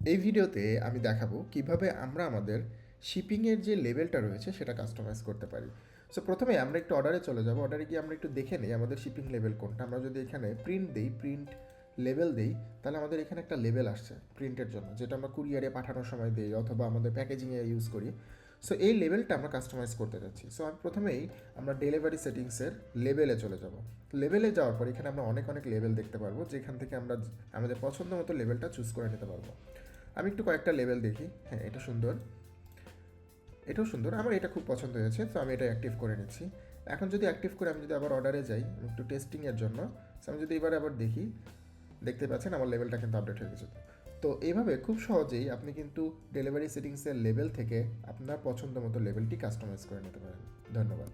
এই ভিডিওতে আমি দেখাবো কিভাবে আমরা আমাদের শিপিংয়ের যে লেভেলটা রয়েছে সেটা কাস্টমাইজ করতে পারি। সো প্রথমে আমরা একটু অর্ডারে চলে যাব। অর্ডারে গিয়ে আমরা একটু দেখে নিই আমাদের শিপিং লেভেল কোনটা। আমরা যদি এখানে প্রিন্ট লেভেল দেই, তাহলে আমাদের এখানে একটা লেভেল আসছে প্রিন্টের জন্য, যেটা আমরা কুরিয়ারে পাঠানোর সময় দিই অথবা আমাদের প্যাকেজিংয়ে ইউজ করি। সো এই লেভেলটা আমরা কাস্টমাইজ করতে যাচ্ছি। সো আমি প্রথমেই আমরা ডেলিভারি সেটিংসের লেভেলে চলে যাব। লেভেলে যাওয়ার পর এখানে আমরা অনেক লেভেল দেখতে পারবো, যেখান থেকে আমরা আমাদের পছন্দ মতো লেভেলটা চুজ করে নিতে পারবো। আমি একটু কয়েকটা লেভেল দেখি। হ্যাঁ, এটা সুন্দর, এটাও সুন্দর, আমার এটা খুব পছন্দ হয়েছে, তো আমি এটা অ্যাক্টিভ করে নিচ্ছি। এখন যদি অ্যাক্টিভ করে আমি যদি আবার অর্ডারে যাই একটু টেস্টিংয়ের জন্য, সো আমি যদি এবারে আবার দেখি, দেখতে পাচ্ছেন আমার লেভেলটা কিন্তু আপডেট হয়ে গেছে। তো এইভাবে খুব সহজেই আপনি কিন্তু ডেলিভারি সেটিংসের লেভেল থেকে আপনার পছন্দ মতো লেভেলটি কাস্টমাইজ করে নিতে পারেন। ধন্যবাদ।